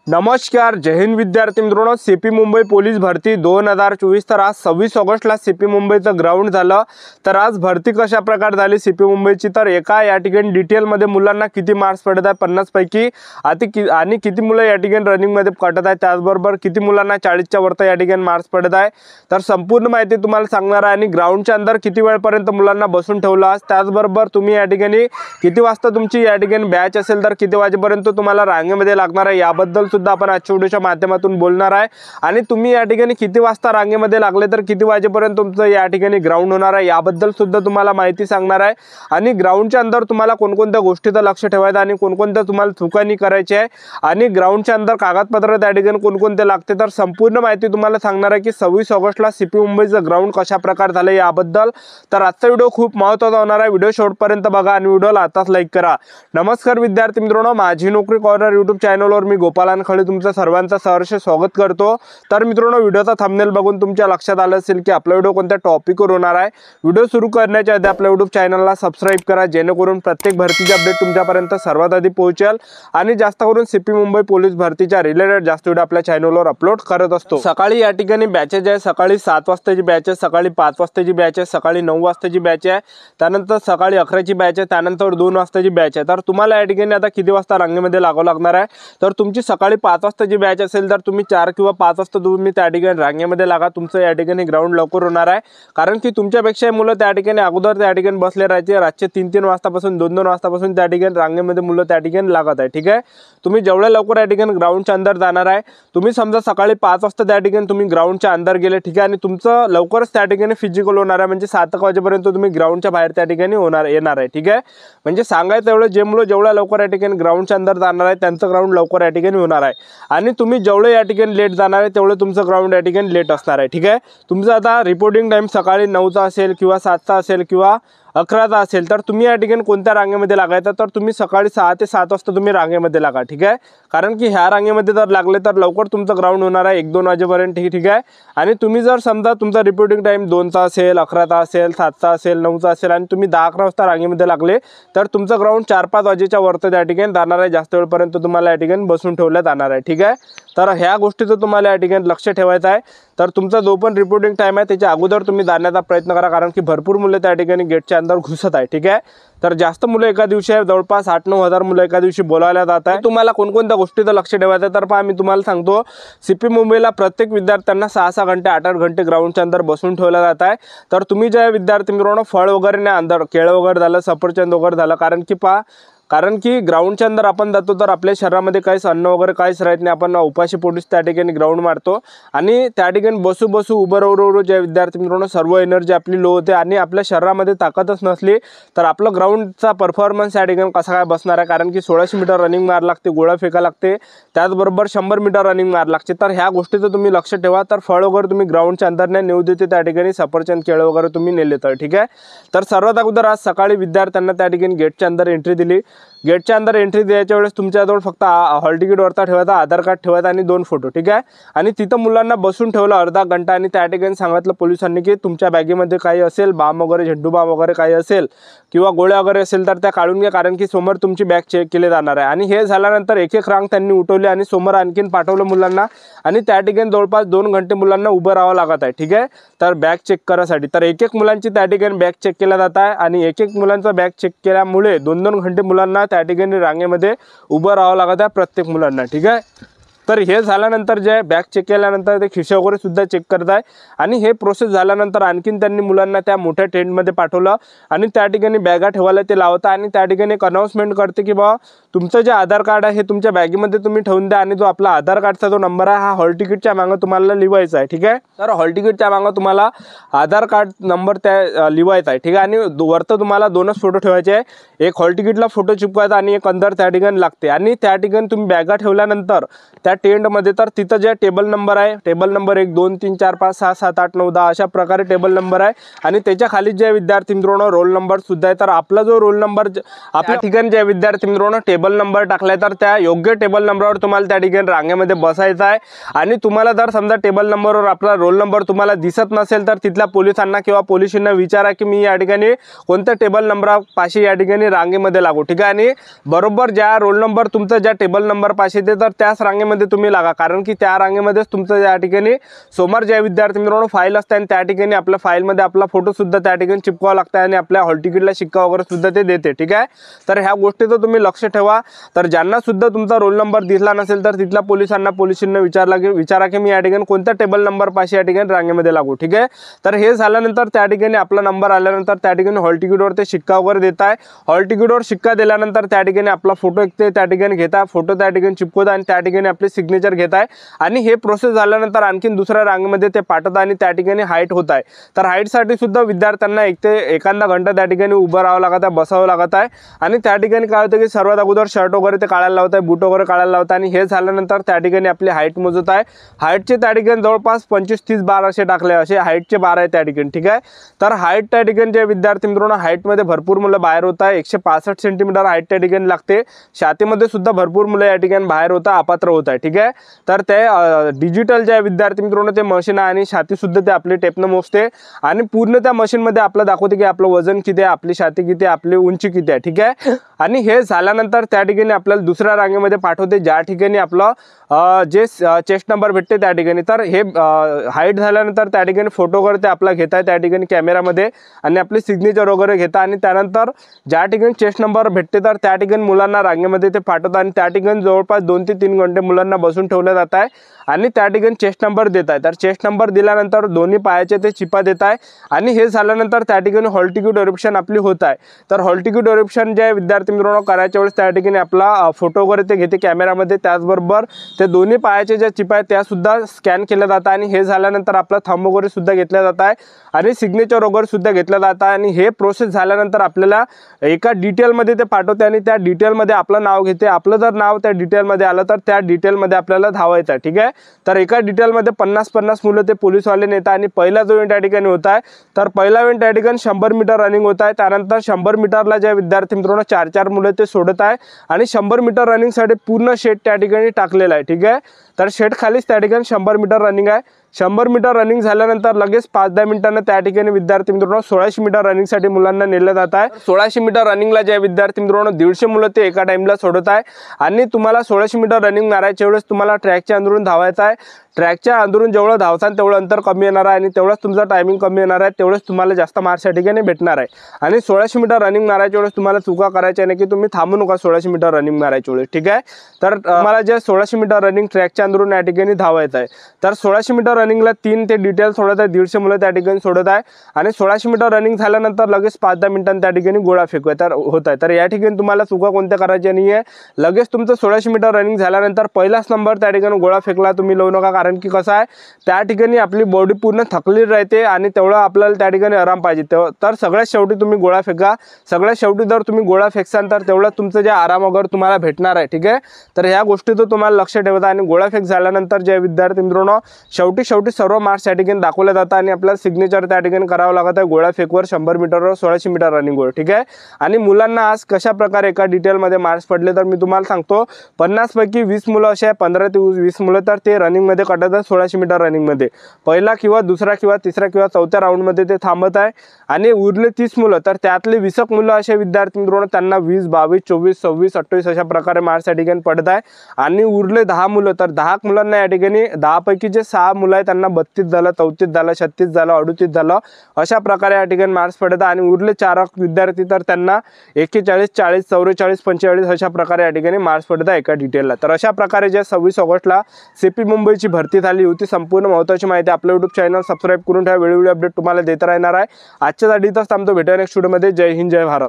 नमस्कार, जय हिंद विद्यार्थी मित्रांनो। सीपी मुंबई पोलीस भरती 2024 तर आज 26 ऑगस्टला सीपी मुंबईचं ग्राउंड झालं। तर आज भरती कशा प्रकारे झाली सीपी मुंबईची, तर एका या ठिकाणी डिटेलमध्ये मुलांना किती मार्क्स पडत आहे 50 पैकी आणि किती मुलं या ठिकाणी रनिंगमध्ये कटत आहे, त्याचबरोबर किती मुलांना 40च्या वरती या ठिकाणी मार्क्स पडत आहे, तर संपूर्ण माहिती तुम्हाला सांगणार आहे। आणि ग्राउंडच्या अंदर किती वेळपर्यंत मुलांना बसून ठेवलं, त्याचबरोबर तुम्ही या ठिकाणी किती वाजता तुमची या ठिकाणी बॅच असेल तर किती वाजेपर्यंत तुम्हाला रांगेमध्ये लागणार आहे, याबद्दल सुद्धा आपण आजच्या व्हिडिओच्या माध्यमातून बोलणार आहे। आणि तुम्ही या ठिकाणी किती वाजता रांगेमध्ये लागले तर किती वाजेपर्यंत तुमचं या ठिकाणी ग्राउंड होणार आहे, याबद्दल सुद्धा तुम्हाला माहिती सांगणार आहे। आणि ग्राउंडच्या अंदर तुम्हाला कोणकोणत्या गोष्टीचं लक्ष ठेवायचं आणि कोणकोणत्या तुम्हाला चुका नाही करायची आहे, आणि ग्राउंडच्या अंदर कागदपत्र त्या ठिकाणी कोणकोणते लागते, तर संपूर्ण माहिती तुम्हाला सांगणार आहे की 26 ऑगस्टला सीपी मुंबईचं ग्राउंड कशा प्रकारे झालं याबद्दल। तर आजचा व्हिडिओ खूप महत्त्वाचा होणार आहे, व्हिडिओ शेवटपर्यंत बघा आणि व्हिडिओला आताच लाईक करा। नमस्कार विद्यार्थी मित्रांनो, माझी नोकरी कॉर्नर यूट्यूब चॅनलवर मी गोपाल अनखळे तुमचं सर्वांचं सहर्ष स्वागत करतो। तर मित्रांनो, व्हिडिओचा थंबनेल बघून तुमच्या लक्षात आलं असेल की आपला व्हिडिओ कोणत्या टॉपिकवर होणार आहे। व्हिडिओ सुरू करण्याच्या आधी आपल्या यूट्यूब चॅनलला सबस्क्राइब करा, जेणेकरून प्रत्येक भरतीची अपडेट तुमच्यापर्यंत सर्वात आधी पोहोचेल। आणि जास्त करून सीपी मुंबई पोलीस भरतीच्या रिलेटेड जास्त व्हिडिओ आपल्या चॅनलवर अपलोड करत असतो। सकाळी या ठिकाणी बॅचेस आहे, सकाळी 7 वाजताची बॅच आहे, सकाळी 5 वाजताची बॅच आहे, सकाळी 9 वाजताची बॅच आहे, त्यानंतर सकाळी 11ची बॅच आहे, त्यानंतर 2 वाजताची बॅच आहे। तर तुम्हाला या ठिकाणी आता किती वाजता रांगेमध्ये लागावं लागणार आहे, तर तुमची सकाळी 5 वाजताची बॅच असेल तर तुम्ही 4 किंवा 5 वाजता तुम्ही त्या ठिकाणी रांगेमध्ये लागा, तुमचं या ठिकाणी ग्राउंड लवकर होणार आहे। कारण की तुमच्यापेक्षा मुलं त्या ठिकाणी अगोदर त्या ठिकाणी बसले राहायचे, रातचे 3-3 वाजतापासून 2-2 वाजतापासून त्या ठिकाणी रांगेमध्ये मुलं त्या ठिकाणी लागत आहे। ठीक आहे, तुम्ही जेवढ्या लवकर या ठिकाणी ग्राउंडच्या अंदर जाणार आहे, तुम्ही समजा सकाळी 5 वाजता त्या ठिकाणी तुम्ही ग्राउंडच्या अंदर गेले, ठीक आहे, आणि तुमचं लवकरच त्या ठिकाणी फिजिकल होणार आहे, म्हणजे 7 वाजेपर्यंत तुम्ही ग्राउंडच्या बाहेर त्या ठिकाणी येणार आहे। ठीक आहे, म्हणजे सांगायचं एवढं, जे मुलं जेवढ्या लवकर या ठिकाणी ग्राउंडच्या अंदर जाणार आहे त्यांचं ग्राउंड लवकर या ठिकाणी होणार आहे, आणि तुम्ही जेवढे या ठिकाणी लेट जाणार आहे तेवढं तुमचं ग्राउंड या ठिकाणी लेट असणार आहे। ठीक आहे, तुमचं आता रिपोर्टिंग टाइम सकाळी 9चा असेल किंवा 7चा असेल किंवा 11चा असेल, तर तुम्ही या ठिकाणी कोणत्या रांगेमध्ये लागायचं, तर तुम्ही सकाळी 6 ते 7 वाजता तुम्ही रांगेमध्ये लागा। ठीक आहे, कारण की ह्या रांगेमध्ये जर लागले तर लवकर तुमचं ग्राउंड होणार आहे 1-2 वाजेपर्यंत। ठीक आहे, आणि तुम्ही जर समजा तुमचा रिपोर्टिंग टाइम 2चा असेल, 11चा असेल, 7चा असेल, 9चा असेल आणि तुम्ही 10-11 वाजता रांगेमध्ये लागले, तर तुमचं ग्राउंड 4-5 वाजेच्या वरती त्या ठिकाणी जाणार आहे, जास्त वेळपर्यंत तुम्हाला या ठिकाणी बसून ठेवलं जाणार आहे। ठीक आहे, तर ह्या गोष्टीचं तुम्हाला या ठिकाणी लक्ष ठेवायचं आहे। तर तुमचा जो पण रिपोर्टिंग टाइम आहे त्याच्या अगोदर तुम्ही जाण्याचा प्रयत्न करा, कारण की भरपूर मुलं त्या ठिकाणी गेटच्या अंदर घुसत आहे। ठीक आहे, तर जास्त मुलं एका दिवशी आहे, जवळपास 8-9 हजार मुलं एका दिवशी बोलायला जात आहे। तुम्हाला कोणकोणत्या गोष्टीचं लक्ष ठेवायचं आहे, तर पहा मी तुम्हाला सांगतो, सीपी मुंबईला प्रत्येक विद्यार्थ्यांना 6-6 घंटे 8-8 घंटे ग्राउंडच्या अंदर बसून ठेवलं जात आहे। तर तुम्ही ज्या विद्यार्थी मित्रांनो फळ वगैरे नाही अंदर, केळं वगैरे झालं, सफरचंद वगैरे झालं, कारण की ग्राउंडच्या अंदर आपण जातो तर आपल्या शरीरामध्ये काहीच अन्न वगैरे काहीच राहत नाही, आपण उपाशी पोटीस त्या ठिकाणी ग्राउंड मारतो, आणि त्या ठिकाणी बसू उभं राहू ज्या विद्यार्थी मित्रांनो सर्व एनर्जी आपली लो होते, आणि आपल्या शरीरामध्ये ताकदच नसली तर आपलं ग्राउंडचा परफॉर्मन्स या ठिकाणी कसा काय बसणार आहे। कारण की 1600 मीटर रनिंग मार लागते, गोळा फेका लागते, त्याचबरोबर 100 मीटर रनिंग मार लागते। तर ह्या गोष्टीचं तुम्ही लक्ष ठेवा। तर फळ वगैरे तुम्ही ग्राउंडच्या अंदर नाही नेऊ देते, त्या ठिकाणी सफरचंद केळं वगैरे तुम्ही नेले तर। ठीक आहे, तर सर्वात अगोदर आज सकाळी विद्यार्थ्यांना त्या ठिकाणी गेटच्या अंदर एंट्री दिली। गेटच्या अंदर एंट्री द्यायच्या वेळेस तुमच्याजवळ फक्त हॉल तिकीट वरता ठेवायचा, आधार कार्ड ठेवायचा आणि 2 फोटो। ठीक आहे, आणि तिथं मुलांना बसून ठेवलं अर्धा घंटा, आणि त्या ठिकाणी सांगितलं पोलिसांनी की तुमच्या बॅगेमध्ये काही असेल, बाम वगैरे, झेंडू बाम वगैरे काही असेल किंवा गोळ्या वगैरे असेल तर त्या काढून घ्या, कारण की समोर तुमची बॅग चेक केली जाणार आहे। आणि हे झाल्यानंतर एक रांग त्यांनी उठवली आणि समोर आणखीन पाठवलं मुलांना, आणि त्या ठिकाणी जवळपास 2 घंटे मुलांना उभं राहावं लागत आहे। ठीक आहे, तर बॅग चेक करायसाठी तर एक मुलांची त्या ठिकाणी बॅग चेक केल्या जात आहे, आणि एक मुलांचा बॅग चेक केल्यामुळे 2-2 घंटे मुलांना त्या ठिकाणी रांगेमध्ये उभं राहावं लागत आहे प्रत्येक मुलांना। ठीक आहे, तर हे झाल्यानंतर जे बॅग चेक केल्यानंतर ते खिसे वगैरे सुद्धा चेक करत आहे, आणि हे प्रोसेस झाल्यानंतर आणखीन त्यांनी मुलांना त्या मोठ्या टेंटमध्ये पाठवलं, आणि त्या ठिकाणी बॅगा ठेवायला ते लावतं, आणि त्या ठिकाणी एक अनाउन्समेंट करते की बाबा तुमचं जे आधार कार्ड आहे हे तुमच्या बॅगेमध्ये तुम्ही ठेवून द्या, आणि जो आपला आधार कार्डचा जो नंबर आहे हा हॉल तिकीटच्या मागं तुम्हाला लिहायचा आहे। ठीक आहे, तर हॉल तिकीटच्या मागं तुम्हाला आधार कार्ड नंबर त्या लिहायचा आहे। ठीक आहे, आणि वरतं तुम्हाला 2च फोटो ठेवायचे आहे, एक हॉल तिकीटला फोटो चिपकायचा आणि एक अंदर त्या ठिकाणी लागते। आणि त्या ठिकाणी तुम्ही बॅगा ठेवल्यानंतर त्या टेंटमध्ये तर तिथं जे टेबल नंबर आहे, टेबल नंबर 1 2 3 4 5 6 7 8 9 10 अशा प्रकारे टेबल नंबर आहे, आणि त्याच्या खाली जे विद्यार्थी मित्रांनो रोल नंबर सुद्धा आहे। तर आपला जो रोल नंबर आपल्या ठिकाणी जे विद्यार्थी मित्रांनो टेबल नंबर टाकलाय तर त्या योग्य टेबल नंबरवर तुम्हाला त्या ठिकाणी रांगेमध्ये बसायचं आहे। आणि तुम्हाला जर समजा टेबल नंबरवर आपला रोल नंबर तुम्हाला दिसत नसेल तर तिथल्या पोलिसांना किंवा पोलिसांना विचारा की मी या ठिकाणी कोणत्या टेबल नंबरपाशी या ठिकाणी रांगेमध्ये लागू, ठीक आहे। आणि बरोबर ज्या रोल नंबर तुमचा ज्या टेबल नंबर पाशी येते तर त्याच रांगेमध्ये तुम्ही लागा, कारण की त्या रांगेमध्येच तुमचं या ठिकाणी समोर ज्या विद्यार्थी मित्रांनो फाईल असते आणि त्या ठिकाणी आपल्या फाईलमध्ये आपला फोटो सुद्धा त्या ठिकाणी चिपकावा लागतो आणि आपल्या हॉल तिकीटला शिक्का वगैरे सुद्धा ते देते, ठीक आहे। तर ह्या गोष्टीचं तुम्ही लक्ष ठेवा। तर ज्यांना सुद्धा तुमचा रोल नंबर दिसला नसेल तर तिथल्या पोलिसांना विचारा की मी या ठिकाणी कोणत्या टेबल नंबर पाशी या ठिकाणी रांगेमध्ये लागू, ठीक आहे। तर हे झाल्यानंतर त्या ठिकाणी आपला नंबर आल्यानंतर त्या ठिकाणी हॉल तिकीटवर ते शिक्का वगैरे देत आहे। हॉल तिकीटवर शिक्का दिल्यानंतर त्या ठिकाणी आपला फोटो ते त्या ठिकाणी घेता, फोटो त्या ठिकाणी चिपकवता आणि त्या ठिकाणी आपले सिग्नेचर घेत आहे। आणि हे प्रोसेस झाल्यानंतर आणखीन दुसऱ्या रांगेमध्ये ते पाठवत आणि त्या ठिकाणी हाईट होत आहे। तर हाईटसाठी सुद्धा विद्यार्थ्यांना एखादा घंटा त्या ठिकाणी उभं राहावं लागत आहे, बसावं लागत आहे। आणि त्या ठिकाणी काय होतं की सर्वात अगोदर शर्ट वगैरे ते काढायला लावत आहे, बूट वगैरे काढायला लावत आहे। आणि हे झाल्यानंतर त्या ठिकाणी आपली हाईट मोजत आहे। हाईटचे त्या ठिकाणी जवळपास 25-30 बार असे टाकले, असे हाईटचे बार आहे त्या ठिकाणी, ठीक आहे। तर हाईट त्या ठिकाणी जे विद्यार्थी मित्रांनो हाईटमध्ये भरपूर मुलं बाहेर होत आहे, 165 सेंटीमीटर हाईट त्या ठिकाणी लागते। छातीमध्ये सुद्धा भरपूर मुलं या ठिकाणी बाहेर होता अपात्र होत आहे, ठीक आहे। तर ते डिजिटल जे विद्यार्थी मित्रांनो ते मशीन आहे आणि छाती सुद्धा ते आपली टेपनं मोजते आणि पूर्ण त्या मशीनमध्ये आपलं दाखवते की आपलं वजन किती आहे, आपली छाती किती आहे, आपली उंची किती आहे, ठीक आहे। आणि हे झाल्यानंतर त्या ठिकाणी आपल्याला दुसऱ्या रांगेमध्ये पाठवते ज्या ठिकाणी आपलं जे चेस्ट नंबर भेटते त्या ठिकाणी। तर हे हाईट झाल्यानंतर त्या ठिकाणी फोटो वगैरे ते आपला घेत आहे त्या ठिकाणी कॅमेरामध्ये आणि आपले सिग्नेचर वगैरे घेता आणि त्यानंतर ज्या ठिकाणी चेस्ट नंबर भेटते तर त्या ठिकाणी मुलांना रांगेमध्ये ते पाठवतात आणि त्या ठिकाणी जवळपास 2 ते 3 घंटे मुलांना बसून ठेवलं जात आहे आणि त्या ठिकाणी चेस्ट नंबर देत आहे। तर चेस्ट नंबर दिल्यानंतर दोन्ही पायाचे ते चिपा देत आहे आणि हे झाल्यानंतर त्या ठिकाणी हॉल तिकीट व्हेरिफिकेशन आपली होत आहे। तर हॉल तिकीट व्हेरिफिकेशन जे विद्यार्थी मित्रांनो करायच्या वेळेस त्या ठिकाणी आपला फोटो वगैरे ते घेते कॅमेरामध्ये, त्याचबरोबर ते दोन्ही पायाचे ज्या चिपा आहेत त्या सुद्धा स्कॅन केल्या जातात आणि हे झाल्यानंतर आपला थंब वगैरे सुद्धा घेतला जात आहे आणि सिग्नेचर वगैरे सुद्धा घेतलं जातं आणि हे प्रोसेस झाल्यानंतर आपल्याला एका डिटेलमध्ये ते पाठवते आणि त्या डिटेलमध्ये आपलं नाव घेते। आपलं जर नाव त्या डिटेलमध्ये आलं तर त्या डिटेलमध्ये आपल्याला धावायचं आहे, ठीक आहे। तर एका डिटेलमध्ये 50-50 मुलं ते पोलीसवाले नेतात आणि पहिला जो इव्हेंट या ठिकाणी होत आहे तर पहिला इव्हेंट या ठिकाणी 100 मीटर रनिंग होत आहे। त्यानंतर 100 मीटरला ज्या विद्यार्थी मित्रांनो 4-4 मुलं ते सोडत आहे आणि 100 मीटर रनिंगसाठी पूर्ण शेट त्या ठिकाणी टाकलेला आहे, ठीक आहे। तर शेट खालीच त्या ठिकाणी 100 मीटर रनिंग आहे। 100 मीटर रनिंग झाल्यानंतर लगेच 5-10 मिनिटांना त्या ठिकाणी विद्यार्थी मित्रांनो 1600 मीटर रनिंगसाठी मुलांना नेलं जात आहे। 1600 मीटर रनिंगला ज्या विद्यार्थी मित्रांनो 150 मुलं ते एका टाइमला सोडत आहे आणि तुम्हाला 1600 मीटर रनिंग मारायच्या वेळेस तुम्हाला ट्रॅकच्या अंदरून धावायचं आहे। ट्रॅकच्या अंदरून जेवढं धावसान तेवढं अंतर कमी येणार आहे आणि तेवढंच तुमचा टायमिंग कमी येणार आहे, तेवढंच तुम्हाला जास्त मार्क्स या ठिकाणी भेटणार आहे। आणि 1600 मीटर रनिंग मारायच्या वेळेस तुम्हाला चुका करायच्या नाही की तुम्ही थांबू नका 1600 मीटर रनिंग मारायच्या वेळेस, ठीक आहे। तर तुम्हाला जे 1600 मीटर रनिंग ट्रॅकच्या अंदरून या ठिकाणी धावायचं आहे। तर 1600 मीटर रनिंगला 3 ते डिटेल सोडत आहे, 150 मुलं त्या ठिकाणी सोडत आहे आणि 1600 मीटर रनिंग झाल्यानंतर लगेच 5-10 मिनिटांनी त्या ठिकाणी गोळा फेकूया तर होत आहे। तर या ठिकाणी तुम्हाला चुका कोणत्या करायच्या नाही आहे। लगेच तुमचं 1600 मीटर रनिंग झाल्यानंतर पहिलाच नंबर त्या ठिकाणी गोळा फेकला तुम्ही लावू नका, कारण की कसं आहे त्या ठिकाणी आपली बॉडी पूर्ण थकली राहते आणि तेवढं आपल्याला त्या ठिकाणी आराम पाहिजे। तर सगळ्यात शेवटी तुम्ही गोळा फेका। सगळ्यात शेवटी जर तुम्ही गोळा फेकसाल तर तेवढं तुमचं जे आराम वगैरे तुम्हाला भेटणार आहे, ठीक आहे। तर ह्या गोष्टीचं तुम्हाला लक्ष ठेवायचं आणि गोळा फेक झाल्यानंतर जे विद्यार्थी मित्रांनो शेवटी सर्व मार्क्स त्या ठिकाणी दाखवले जातात आणि आपल्याला सिग्नेचर त्या ठिकाणी करावं लागत आहे गोळा फेकवर 100 मीटरवर 1600 मीटर रनिंगवर, ठीक आहे। आणि मुलांना आज कशा प्रकारे एका डिटेलमध्ये मार्क्स पडले तर मी तुम्हाला सांगतो 50 पैकी 20 मुलं असे आहे, 15 ते 20 मुलं तर ते रनिंगमध्ये कटतात 1600 मीटर रनिंगमध्ये पहिला किंवा दुसरा किंवा तिसरा किंवा चौथ्या राऊंडमध्ये ते थांबत आहे आणि उरले 30 मुलं तर त्यातले 20 मुलं असे विद्यार्थी मित्रांनो त्यांना 20, 22, 24, 26, 28 अशा प्रकारे मार्क्स या ठिकाणी पडत आहे आणि उरले 10 मुलं तर 10 मुलांना या ठिकाणी 10 पैकी जे 6 मुलं आहेत त्यांना 32 झालं, 34 झालं, 36 झालं, 38 झालं अशा प्रकारे या ठिकाणी मार्क्स पडत आहे आणि उरले 4 विद्यार्थी तर त्यांना 41, 40, 44, 45 अशा प्रकारे या ठिकाणी मार्क्स पडत आहे एका डिटेलला। तर अशा प्रकारे जे 26 ऑगस्टला सीपी मुंबईची भरती झाली होती संपूर्ण महत्त्वाची माहिती आपल्या YouTube चॅनल सबस्क्राइब करून ठेवा, वेळोवेळी अपडेट तुम्हाला देत राहणार आहे। आजच्यासाठी इथंच थांबतो, भेटूया नेक्स्ट व्हिडिओमध्ये। जय हिंद, जय भारत।